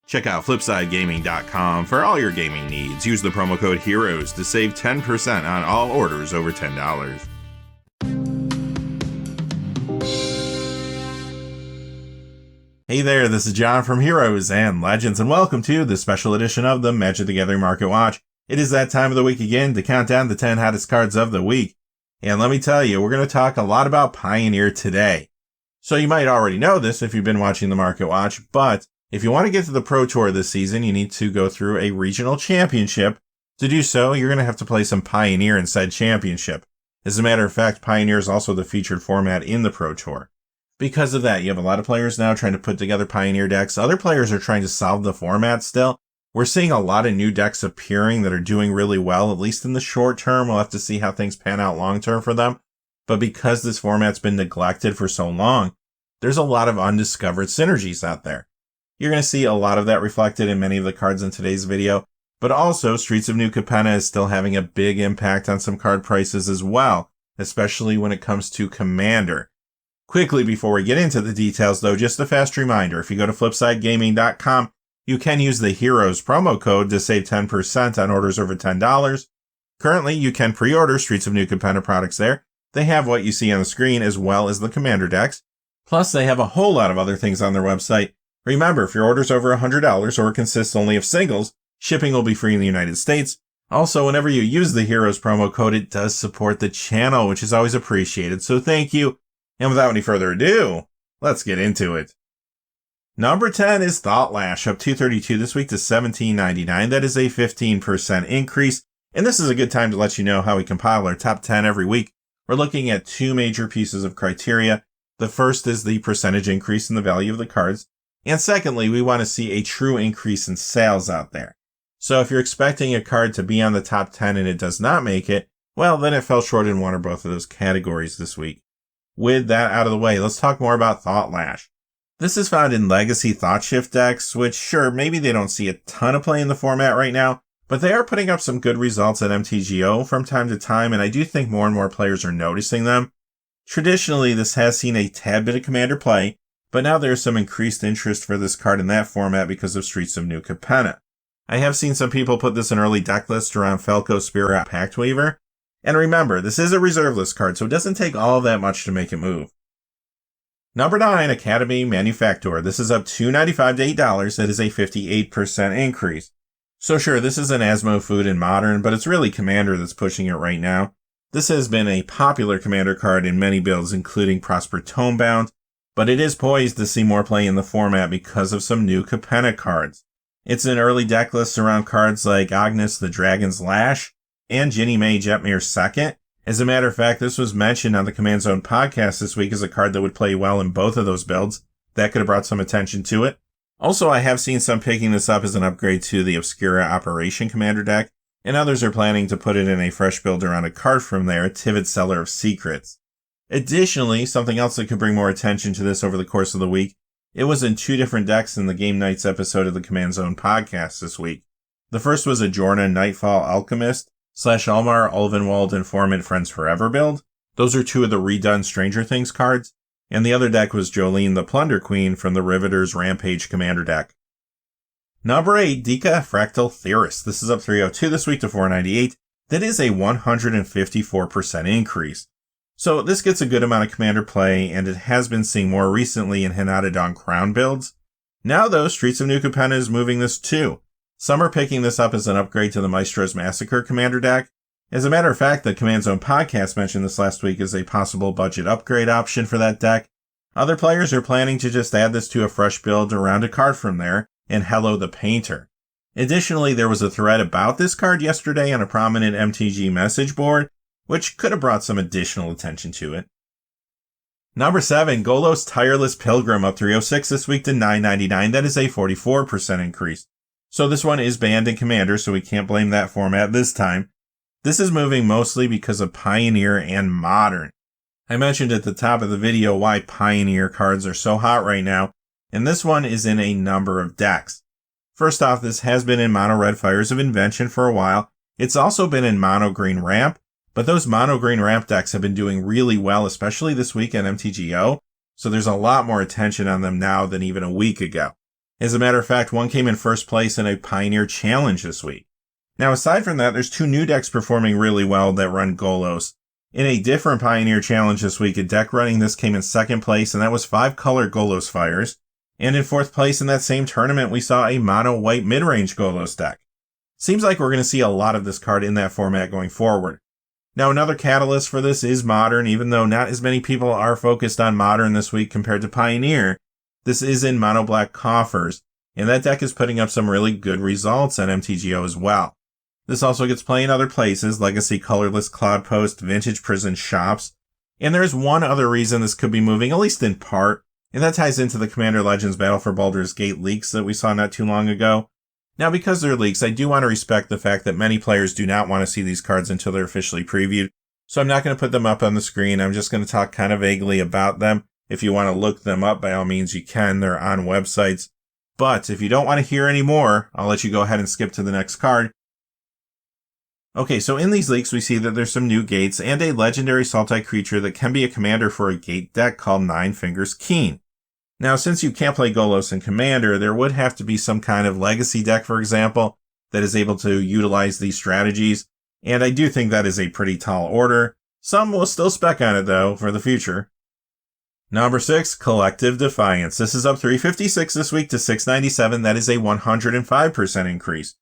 Check out flipsidegaming.com for all your gaming needs. Use the promo code HEROES to save 10% on all orders over $10. Hey there, this is John from Heroes and Legends, and welcome to the special edition of the Magic the Gathering Market Watch. It is that time of the week again to count down the 10 hottest cards of the week. And let me tell you, we're going to talk a lot about Pioneer today. So you might already know this if you've been watching the Market Watch, but if you want to get to the Pro Tour this season, you need to go through a regional championship. To do so, you're going to have to play some Pioneer in said championship. As a matter of fact, Pioneer is also the featured format in the Pro Tour. Because of that, you have a lot of players now trying to put together Pioneer decks. Other players are trying to solve the format still. We're seeing a lot of new decks appearing that are doing really well, at least in the short term. We'll have to see how things pan out long term for them. But because this format's been neglected for so long, there's a lot of undiscovered synergies out there. You're going to see a lot of that reflected in many of the cards in today's video, but also Streets of New Capenna is still having a big impact on some card prices as well, especially when it comes to Commander. Quickly before we get into the details though, just a fast reminder, if you go to flipsidegaming.com, you can use the HEROES promo code to save 10% on orders over $10. Currently, you can pre-order Streets of New Capenna products there. They have what you see on the screen as well as the Commander decks. Plus, they have a whole lot of other things on their website. Remember, if your order's over $100 or consists only of singles, shipping will be free in the United States. Also, whenever you use the HEROES promo code, it does support the channel, which is always appreciated, so thank you. And without any further ado, let's get into it. Number 10 is Thought Lash, up $2.32 this week to $17.99. That is a 15% increase, and this is a good time to let you know how we compile our top 10 every week. We're looking at two major pieces of criteria. The first is the percentage increase in the value of the cards. And secondly, we want to see a true increase in sales out there. So if you're expecting a card to be on the top 10 and it does not make it, well, then it fell short in one or both of those categories this week. With that out of the way, let's talk more about Thought Lash. This is found in Legacy Thought Shift decks, which sure, maybe they don't see a ton of play in the format right now, but they are putting up some good results at MTGO from time to time, and I do think more and more players are noticing them. Traditionally, this has seen a tad bit of Commander play, but now there's some increased interest for this card in that format because of Streets of New Capenna. I have seen some people put this in early deck lists around Falco Spirit Pact Weaver. And remember, this is a reserve list card, so it doesn't take all that much to make it move. Number 9, Academy Manufactor. This is up $2.95 to $8. That is a 58% increase. So sure, this is an Asmo food in Modern, but it's really Commander that's pushing it right now. This has been a popular Commander card in many builds, including Prosper Tomebound, but it is poised to see more play in the format because of some new Capenna cards. It's in early deck lists around cards like Agnes the Dragon's Lash and Ginny May Jetmir II. As a matter of fact, this was mentioned on the Command Zone podcast this week as a card that would play well in both of those builds. That could have brought some attention to it. Also, I have seen some picking this up as an upgrade to the Obscura Operation Commander deck, and others are planning to put it in a fresh build around a card from there, Tivit Seller of Secrets. Additionally, something else that could bring more attention to this over the course of the week, it was in two different decks in the Game Nights episode of the Command Zone podcast this week. The first was a Jorna Nightfall Alchemist / Almar Ulvenwald Informant Friends Forever build. Those are two of the redone Stranger Things cards. And the other deck was Jolene the Plunder Queen from the Riveters Rampage Commander deck. Number 8, Dika Fractal Theorist. This is up $3.02 this week to $4.98. That is a 154% increase. So this gets a good amount of Commander play, and it has been seen more recently in Hinata Dawn Crown builds. Now though, Streets of New Capenna is moving this too. Some are picking this up as an upgrade to the Maestro's Massacre Commander deck. As a matter of fact, the Command Zone podcast mentioned this last week as a possible budget upgrade option for that deck. Other players are planning to just add this to a fresh build around a card from there, and Hello the Painter. Additionally, there was a thread about this card yesterday on a prominent MTG message board, which could have brought some additional attention to it. Number 7, Golos Tireless Pilgrim, up $3.06 this week to $9.99. That is a 44% increase. So this one is banned in Commander, so we can't blame that format this time. This is moving mostly because of Pioneer and Modern. I mentioned at the top of the video why Pioneer cards are so hot right now, and this one is in a number of decks. First off, this has been in Mono Red Fires of Invention for a while. It's also been in Mono Green Ramp, but those Mono Green Ramp decks have been doing really well, especially this week at MTGO, so there's a lot more attention on them now than even a week ago. As a matter of fact, one came in first place in a Pioneer Challenge this week. Now, aside from that, there's 2 new decks performing really well that run Golos. In a different Pioneer Challenge this week, a deck running this came in second place, and that was 5-color Golos Fires. And in fourth place in that same tournament, we saw a mono-white mid-range Golos deck. Seems like we're going to see a lot of this card in that format going forward. Now, another catalyst for this is Modern, even though not as many people are focused on Modern this week compared to Pioneer. This is in mono-black coffers, and that deck is putting up some really good results at MTGO as well. This also gets play in other places, Legacy Colorless Cloudpost, Vintage Prison Shops, and there is one other reason this could be moving, at least in part, and that ties into the Commander Legends Battle for Baldur's Gate leaks that we saw not too long ago. Now, because they're leaks, I do want to respect the fact that many players do not want to see these cards until they're officially previewed, so I'm not going to put them up on the screen. I'm just going to talk kind of vaguely about them. If you want to look them up, by all means you can. They're on websites. But if you don't want to hear any more, I'll let you go ahead and skip to the next card. Okay, so in these leaks we see that there's some new gates and a legendary Sultai creature that can be a commander for a gate deck called Nine Fingers Keen. Now, since you can't play Golos and Commander, there would have to be some kind of legacy deck, for example, that is able to utilize these strategies, and I do think that is a pretty tall order. Some will still spec on it, though, for the future. Number 6, Collective Defiance. This is up 356 this week to 697. That is a 105% increase.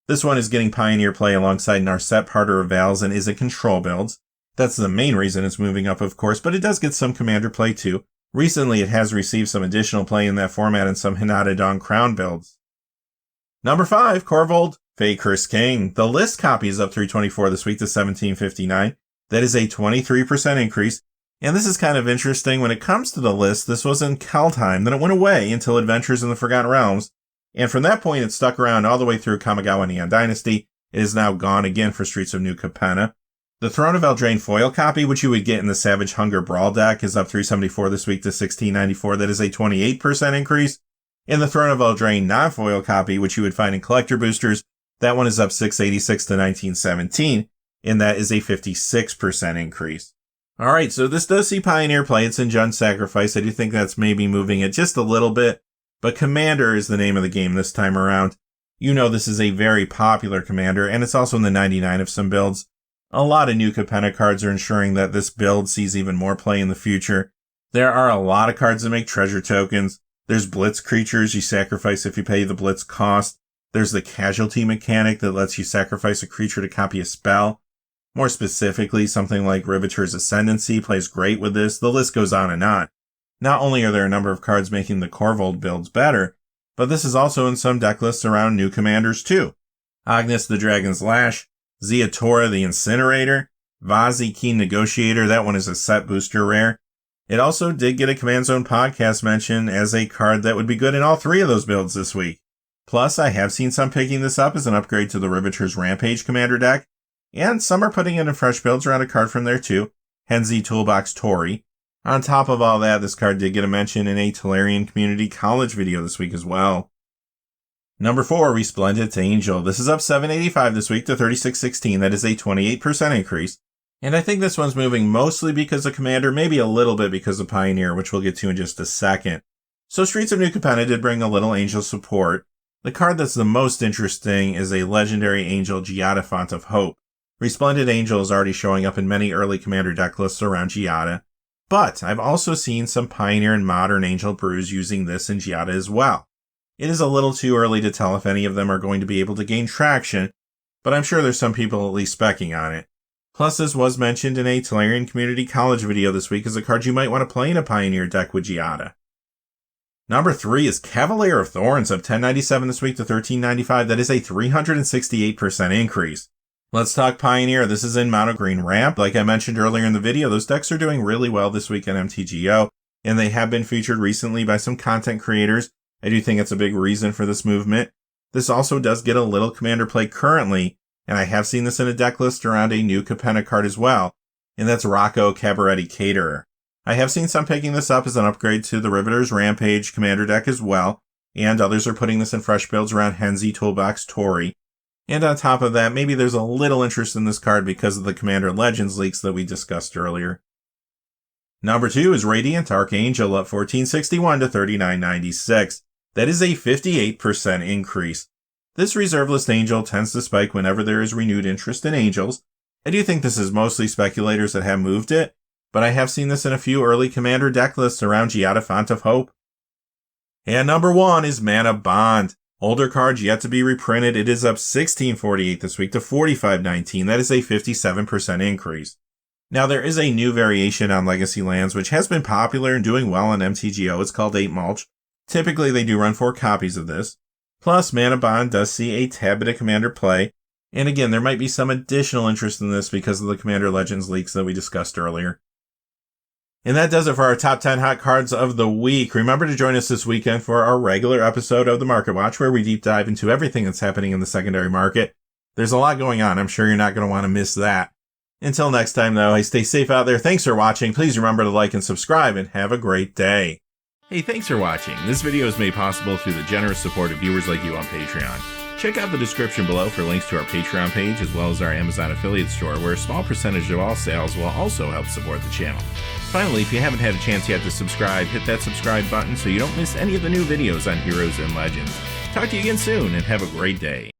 This one is getting Pioneer play alongside Narset Parter of Vals and is in control builds. That's the main reason it's moving up, of course, but it does get some Commander play too. Recently, it has received some additional play in that format in some Hinata Dawn Crown builds. Number 5, Korvold, Fakris King. The list copy is up 324 this week to 1759. That is a 23% increase. And this is kind of interesting. When it comes to the list, this was in Kaldheim, then it went away until Adventures in the Forgotten Realms. And from that point, it stuck around all the way through Kamigawa Neon Dynasty. It is now gone again for Streets of New Capenna. The Throne of Eldraine foil copy, which you would get in the Savage Hunger Brawl deck, is up 374 this week to 1694. That is a 28% increase. And the Throne of Eldraine non-foil copy, which you would find in collector boosters, that one is up 686 to 1917, and that is a 56% increase. Alright, so this does see Pioneer play. It's in Jund Sacrifice. I do think that's maybe moving it just a little bit, but Commander is the name of the game this time around. You know this is a very popular Commander, and it's also in the 99 of some builds. A lot of new Capenna cards are ensuring that this build sees even more play in the future. There are a lot of cards that make treasure tokens. There's Blitz creatures you sacrifice if you pay the Blitz cost. There's the casualty mechanic that lets you sacrifice a creature to copy a spell. More specifically, something like Riveter's Ascendancy plays great with this. The list goes on and on. Not only are there a number of cards making the Korvold builds better, but this is also in some deck lists around new commanders too. Agnes the Dragon's Lash, Ziatora the Incinerator, Vazi Keen Negotiator, that one is a set booster rare. It also did get a Command Zone podcast mention as a card that would be good in all 3 of those builds this week. Plus, I have seen some picking this up as an upgrade to the Riveter's Rampage Commander deck, and some are putting it in fresh builds around a card from there too, Henzi Toolbox Tori. On top of all that, this card did get a mention in a Tolarian Community College video this week as well. Number 4, Resplendent Angel. This is up 785 this week to 3616. That is a 28% increase. And I think this one's moving mostly because of Commander, maybe a little bit because of Pioneer, which we'll get to in just a second. So Streets of New Capenna did bring a little Angel support. The card that's the most interesting is a legendary Angel, Giada Font of Hope. Resplendent Angel is already showing up in many early Commander deck lists around Giada. But I've also seen some Pioneer and Modern Angel brews using this in Giada as well. It is a little too early to tell if any of them are going to be able to gain traction, but I'm sure there's some people at least specking on it. Plus, this was mentioned in a Tolarian Community College video this week as a card you might want to play in a Pioneer deck with Giada. Number 3 is Cavalier of Thorns, up 1097 this week to 1395. That is a 368% increase. Let's talk Pioneer. This is in Mono Green Ramp. Like I mentioned earlier in the video, those decks are doing really well this week at MTGO, and they have been featured recently by some content creators. I do think it's a big reason for this movement. This also does get a little Commander play currently, and I have seen this in a deck list around a new Capenna card as well, and that's Rocco Cabaretti Caterer. I have seen some picking this up as an upgrade to the Riveter's Rampage Commander deck as well, and others are putting this in fresh builds around Henzi Toolbox Tori. And on top of that, maybe there's a little interest in this card because of the Commander Legends leaks that we discussed earlier. Number 2 is Radiant Archangel, up 1461 to 3996. That is a 58% increase. This reserve list angel tends to spike whenever there is renewed interest in angels. I do think this is mostly speculators that have moved it, but I have seen this in a few early commander deck lists around Giada Font of Hope. And number 1 is Mana Bond. Older cards yet to be reprinted. It is up 1648 this week to 4519. That is a 57% increase. Now there is a new variation on Legacy Lands which has been popular and doing well on MTGO. It's called 8 Mulch. Typically they do run 4 copies of this. Plus Mana Bond does see a tad bit of Commander play. And again, there might be some additional interest in this because of the Commander Legends leaks that we discussed earlier. And that does it for our top 10 hot cards of the week. Remember to join us this weekend for our regular episode of the Market Watch, where we deep dive into everything that's happening in the secondary market. There's a lot going on. I'm sure you're not going to want to miss that. Until next time, though, hey, stay safe out there. Thanks for watching. Please remember to like and subscribe, and have a great day. Hey, thanks for watching. This video is made possible through the generous support of viewers like you on Patreon. Check out the description below for links to our Patreon page, as well as our Amazon affiliate store, where a small percentage of all sales will also help support the channel. Finally, if you haven't had a chance yet to subscribe, hit that subscribe button so you don't miss any of the new videos on Heroes and Legends. Talk to you again soon, and have a great day.